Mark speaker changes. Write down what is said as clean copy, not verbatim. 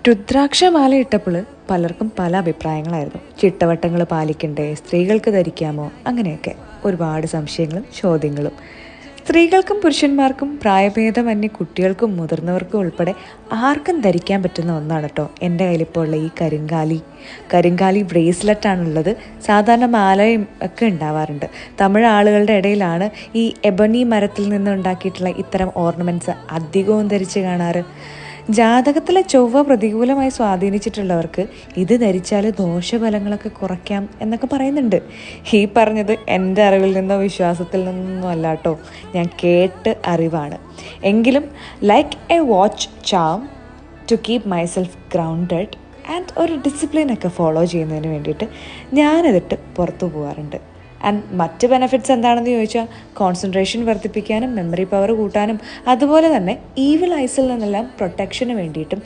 Speaker 1: രുദ്രാക്ഷമാല ഇട്ടപ്പോൾ പലർക്കും പല അഭിപ്രായങ്ങളായിരുന്നു. ചിട്ടവട്ടങ്ങൾ പാലിക്കണ്ടേ, സ്ത്രീകൾക്ക് ധരിക്കാമോ, അങ്ങനെയൊക്കെ ഒരുപാട് സംശയങ്ങളും ചോദ്യങ്ങളും. സ്ത്രീകൾക്കും പുരുഷന്മാർക്കും പ്രായഭേദമന്യേ കുട്ടികൾക്കും മുതിർന്നവർക്കും ഉൾപ്പെടെ ആർക്കും ധരിക്കാൻ പറ്റുന്ന ഒന്നാണ് കേട്ടോ എൻ്റെ കയ്യിലിപ്പോൾ ഉള്ള ഈ കരിങ്കാലി ബ്രേസ്ലെറ്റാണുള്ളത്. സാധാരണ മാലയും ഒക്കെ ഉണ്ടാവാറുണ്ട്. തമിഴ് ആളുകളുടെ ഇടയിലാണ് ഈ എബണി മരത്തിൽ നിന്ന് ഉണ്ടാക്കിയിട്ടുള്ള ഇത്തരം ഓർണമെൻറ്റ്സ് അധികവും ധരിച്ച് കാണാറ്. ജാതകത്തിലെ ചൊവ്വ പ്രതികൂലമായി സ്വാധീനിച്ചിട്ടുള്ളവർക്ക് ഇത് ധരിച്ചാൽ ദോഷഫലങ്ങളൊക്കെ കുറയ്ക്കാം എന്നൊക്കെ പറയുന്നുണ്ട്. ഈ പറഞ്ഞത് എൻ്റെ അറിവിൽ നിന്നോ വിശ്വാസത്തിൽ നിന്നോ അല്ല കേട്ടോ, ഞാൻ കേട്ട് അറിവാണ്. എങ്കിലും like a watch charm to keep myself grounded and ഒരു ഡിസിപ്ലിനൊക്കെ ഫോളോ ചെയ്യുന്നതിന് വേണ്ടിയിട്ട് ഞാനതിട്ട് പുറത്തു പോകാറുണ്ട്. ആൻഡ് മറ്റ് ബെനിഫിറ്റ്സ് എന്താണെന്ന് ചോദിച്ചാൽ കോൺസെൻട്രേഷൻ വർദ്ധിപ്പിക്കാനും മെമ്മറി പവർ കൂട്ടാനും അതുപോലെ തന്നെ ഈവിൽ ഐസിൽ നിന്നെല്ലാം പ്രൊട്ടക്ഷന് വേണ്ടിയിട്ടും